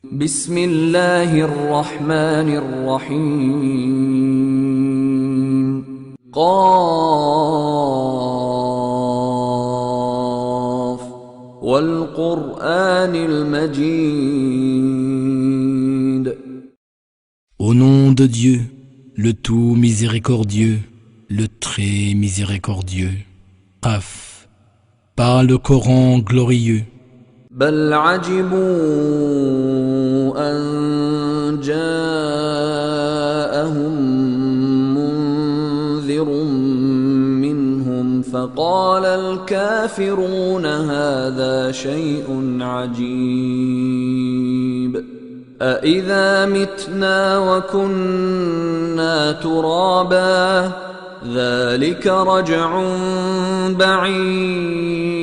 بسم الله الرحمن الرحيم قاف والقرآن المجيد. Au nom de Dieu, le tout miséricordieux, le très miséricordieux. Qaf, par le Coran glorieux. بل عجبوا أن جاءهم منذر منهم فقال الكافرون هذا شيء عجيب أإذا متنا وكنا ترابا ذلك رجع بعيد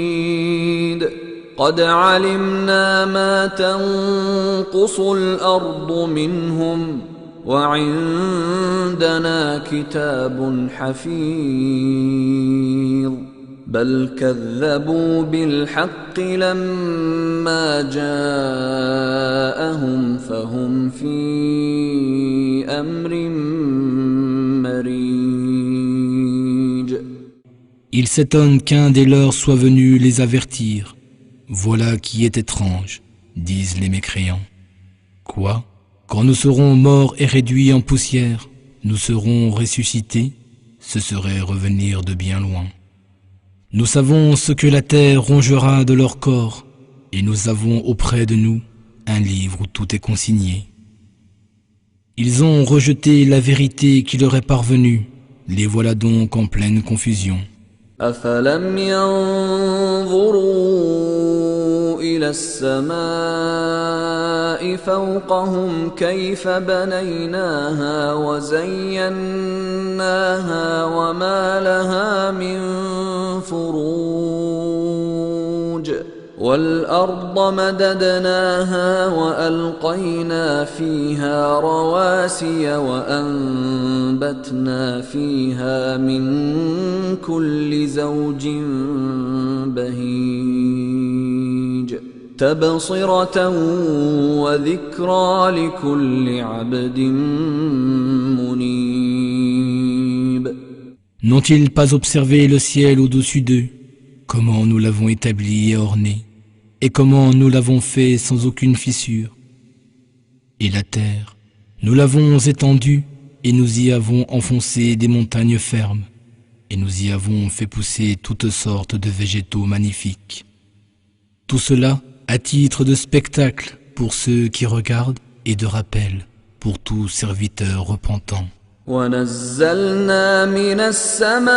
قد علمنا ما تنقص الأرض منهم وعندنا كتاب حفيظ بل كذبوا بالحق لما جاءهم فهم في أمر مريج. Ils s'étonnent qu'un des leurs soit venu les avertir. Voilà qui est étrange, disent les mécréants. Quoi? Quand nous serons morts et réduits en poussière, nous serons ressuscités, ce serait revenir de bien loin. Nous savons ce que la terre rongera de leur corps, et nous avons auprès de nous un livre où tout est consigné. Ils ont rejeté la vérité qui leur est parvenue, les voilà donc en pleine confusion. أفلم ينظروا إلى السماء فوقهم كيف بنيناها وزيناها وما لها من فروج والأرض مددناها وألقينا فيها رواسي وأنبتنا فيها من كل زوج بهيج تبصرة وذكرى لكل عبد منيب. N'ont-ils pas observé le ciel au-dessus d'eux, comment nous l'avons établi et orné, et comment nous l'avons fait sans aucune fissure? Et la terre, nous l'avons étendue, et nous y avons enfoncé des montagnes fermes, et nous y avons fait pousser toutes sortes de végétaux magnifiques. Tout cela à titre de spectacle pour ceux qui regardent et de rappel pour tout serviteur repentant. ونزلنا من السماء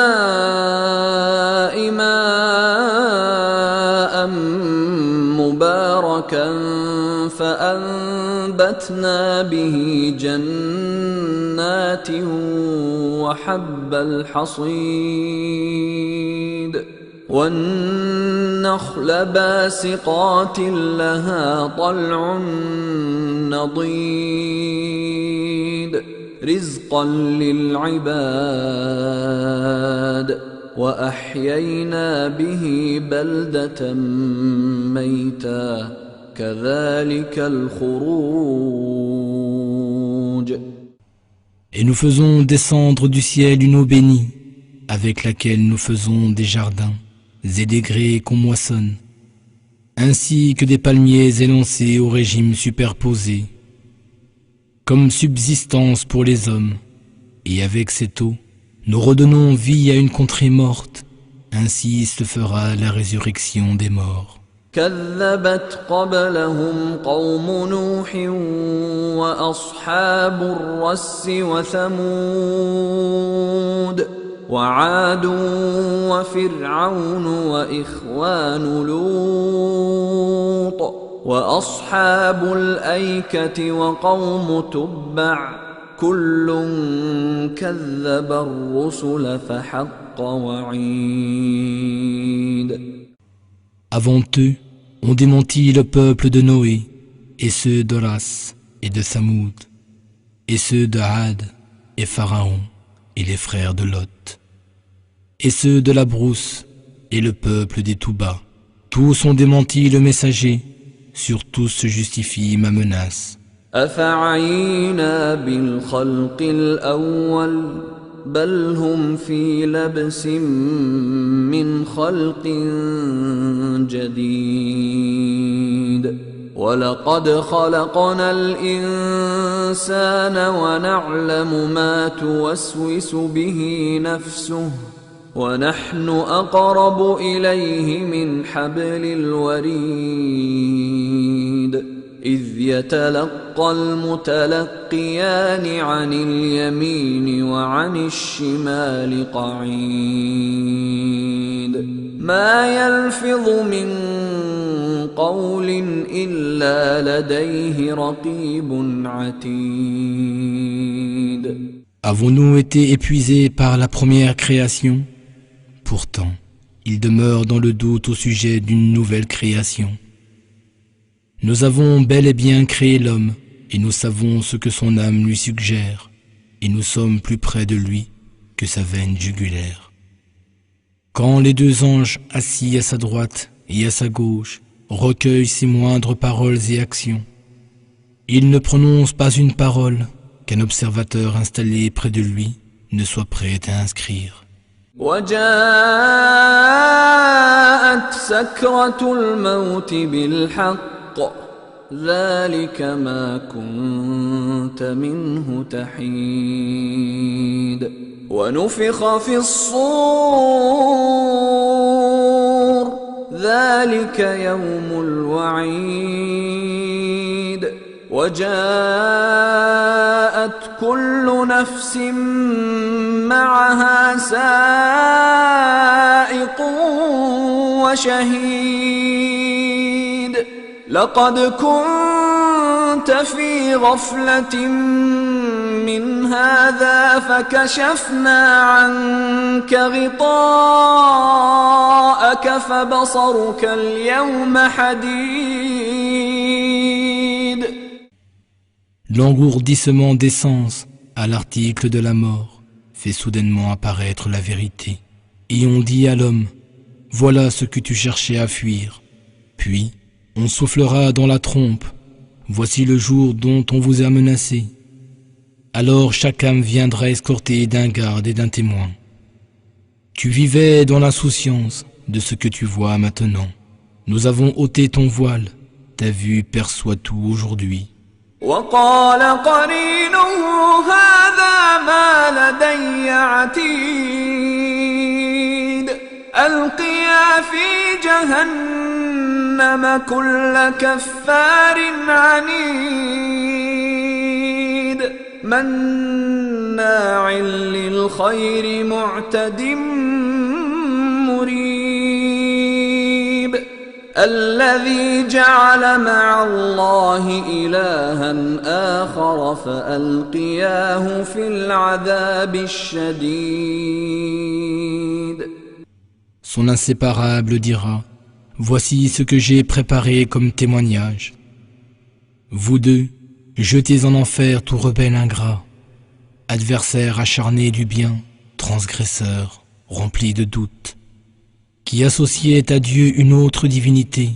ماء مباركا فأنبتنا به جنات وحب الحصيد والنخل باسقات لها طلع نضيد رزقا للعباد وأحيينا به بلدة ميتا كذلك الخروج. Et nous faisons descendre du ciel une eau bénie, avec laquelle nous faisons des jardins et des grès qu'on moissonne, ainsi que des palmiers élancés au régime superposé, comme subsistance pour les hommes, et avec cette eau, nous redonnons vie à une contrée morte, ainsi se fera la résurrection des morts. كذبت قبلهم قوم نوح وأصحاب الرس وثمود وعاد وفرعون وإخوان لوط وأصحاب الأيكة وقوم تبع كل كذب الرسل فحق وعيد. Avant eux, on démentit le peuple de Noé, et ceux d'Horas et de Samoud, et ceux de Had et Pharaon, et les frères de Lot, et ceux de la brousse, et le peuple des Touba. Tous ont démenti le messager, sur tous se justifie ma menace. أفعينا بالخلق الأول بل هم في لبس من خلق جديد ولقد خلقنا الإنسان ونعلم ما توسوس به نفسه ونحن أقرب إليه من حبل الوريد إذ يتلقى المتلقيان عن اليمين وعن الشمال قعيد ما يلفظ من قول إلا لديه رقيب عتيد. Avons-nous été épuisés par la première création? Pourtant, il demeure dans le doute au sujet d'une nouvelle création. Nous avons bel et bien créé l'homme, et nous savons ce que son âme lui suggère, et nous sommes plus près de lui que sa veine jugulaire. Quand les deux anges assis à sa droite et à sa gauche recueillent ses moindres paroles et actions, ils ne prononcent pas une parole qu'un observateur installé près de lui ne soit prêt à inscrire. وجاءت سكرة الموت بالحق ذلك ما كنت منه تحيد ونفخ في الصور ذلك يوم الوعيد وجاءت كل نفس معها سائق وشهيد لقد كنت في غفلة من هذا فكشفنا عنك غطاءك فبصرك اليوم حديد. L'engourdissement des sens à l'article de la mort fait soudainement apparaître la vérité. Et on dit à l'homme, voilà ce que tu cherchais à fuir. Puis, on soufflera dans la trompe, voici le jour dont on vous a menacé. Alors chaque âme viendra escortée d'un garde et d'un témoin. Tu vivais dans l'insouciance de ce que tu vois maintenant. Nous avons ôté ton voile, ta vue perçoit tout aujourd'hui. وقال قرينه هذا ما لدي عتيد ألقيا في جهنم كل كفار عنيد مناع للخير معتد مريب الذي جعل مع الله إلها آخر فألقياه في العذاب الشديد. Son inséparable dira, voici ce que j'ai préparé comme témoignage. Vous deux, jetez en enfer tout rebelle ingrat, adversaire acharné du bien, transgresseur, rempli de doutes, qui associait à Dieu une autre divinité,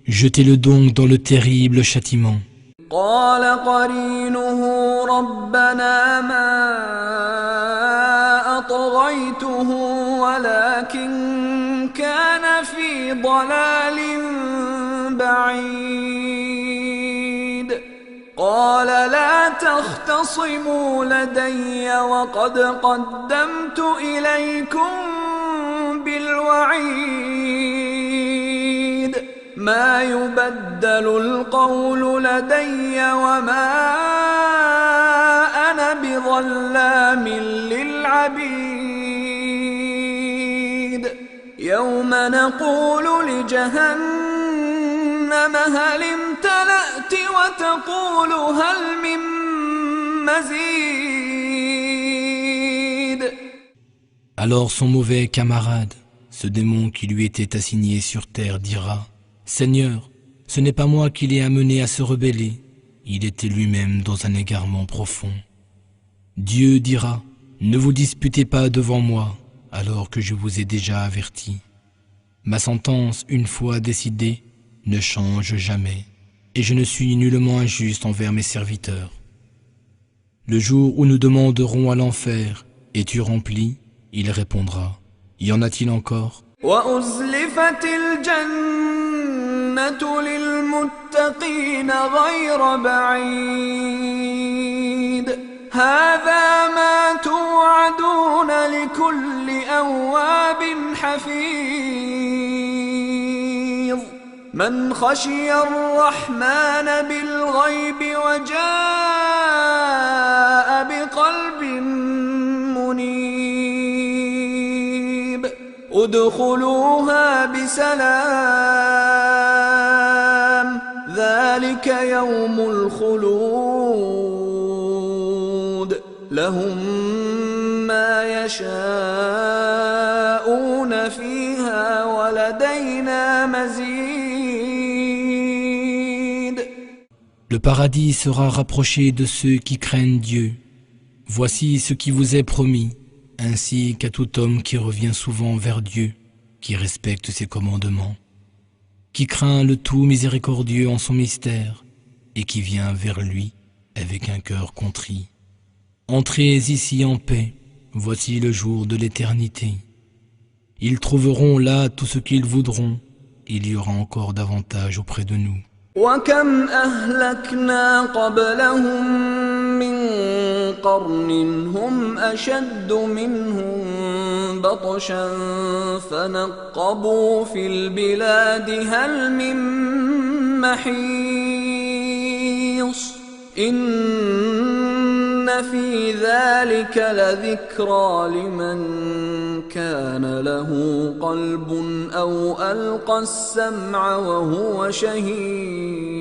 jetez-le donc dans le terrible châtiment. قال قرينه ربنا ما أطغيته ولكن كان في ضلال بعيد قال لا تختصموا لدي وقد قدمت إليكم بالوعيد ما يبدل القول لدي وما أنا بظلام للعبيد يوم نقول لجهنم هل امتلأت وتقول هل من مزيد. Alors son mauvais camarade, ce démon qui lui était assigné sur terre, dira « Seigneur, ce n'est pas moi qui l'ai amené à se rebeller, il était lui-même dans un égarement profond. » Dieu dira « Ne vous disputez pas devant moi, alors que je vous ai déjà averti. Ma sentence, une fois décidée, ne change jamais, et je ne suis nullement injuste envers mes serviteurs. Le jour où nous demanderons à l'enfer, es-tu rempli? Il répondra, y en a-t-il encore? وأزلفت الجنة للمتقين غير بعيد هذا ما توعدون لكل أواب حفيظ من خشي الرحمن بالغيب وجاء بقلب منيب ادخلوها بسلام ذلك يوم الخلود لهم ما يشاءون فيها ولدينا مزيد. Le paradis sera rapproché de ceux qui craignent Dieu. Voici ce qui vous est promis, ainsi qu'à tout homme qui revient souvent vers Dieu, qui respecte ses commandements, qui craint le tout miséricordieux en son mystère, et qui vient vers lui avec un cœur contrit. Entrez ici en paix, voici le jour de l'éternité. Ils trouveront là tout ce qu'ils voudront, il y aura encore davantage auprès de nous. وكم أهلكنا قبلهم من قرن هم أشد منهم بطشا فنقبوا في البلاد هل من محيص إن في ذلك لذكرى لمن كان له قلب أو ألقى السمع وهو شهيد.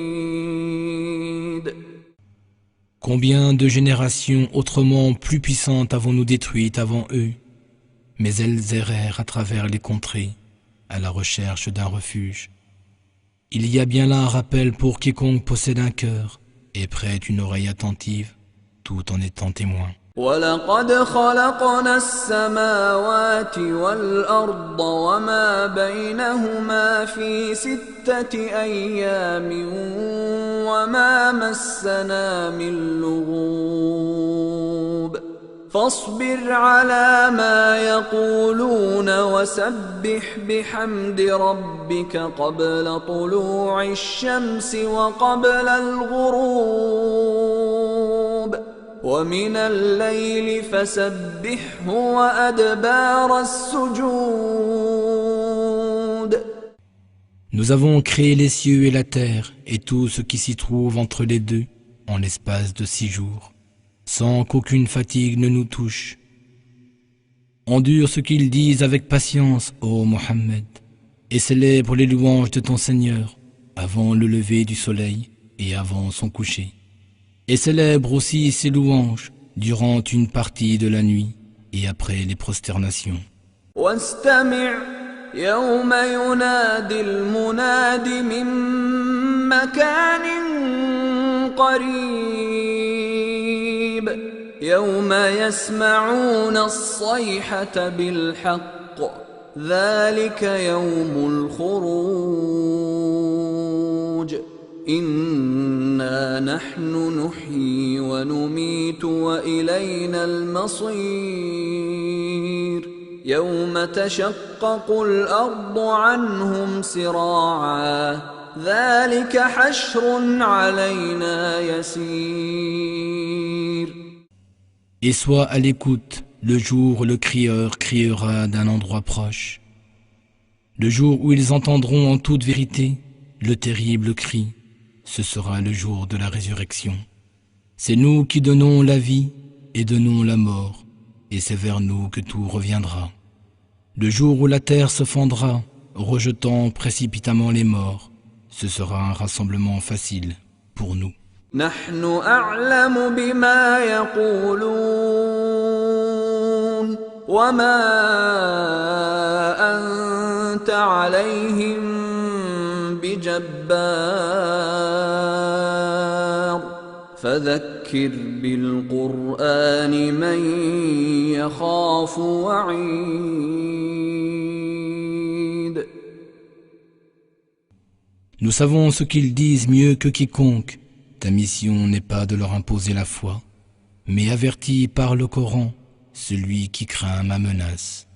Combien de générations autrement plus puissantes avons-nous détruites avant eux, mais elles errèrent à travers les contrées, à la recherche d'un refuge. Il y a bien là un rappel pour quiconque possède un cœur et prête une oreille attentive, tout en étant témoin. ولقد خلقنا السماوات والأرض وما بينهما في 6 أيام وما مسنا من لغوب فاصبر على ما يقولون وسبح بحمد ربك قبل طلوع الشمس وقبل الغروب ومن الليل فسبحه وأدبار السجود. Nous avons créé les cieux et la terre et tout ce qui s'y trouve entre les deux en l'espace de 6 jours, sans qu'aucune fatigue ne nous touche. Endure ce qu'ils disent avec patience, ô Mohammed, et célèbre les louanges de ton Seigneur avant le lever du soleil et avant son coucher. Et célèbre aussi ses louanges durant une partie de la nuit et après les prosternations. واستمع يوم ينادي المناد من مكان قريب يوم يسمعون الصيحة بالحق ذلك يوم الخروج إنا نحن نحيي ونميت وإلينا المصير يوم تشقق الأرض عنهم سراعا ذلك حشر علينا يسير. Et sois à l'écoute le jour où le crieur criera d'un endroit proche. Le jour où ils entendront en toute vérité le terrible cri. Ce sera le jour de la résurrection. C'est nous qui donnons la vie et donnons la mort, et c'est vers nous que tout reviendra. Le jour où la terre se fendra, rejetant précipitamment les morts, ce sera un rassemblement facile pour nous. نحن أعلم بما يقولون وما أنت عليهم بجبار فذكر بالقرآن من يخاف وعيد. Nous savons ce qu'ils disent mieux que quiconque. Ta mission n'est pas de leur imposer la foi, mais avertis par le Coran celui qui craint ma menace.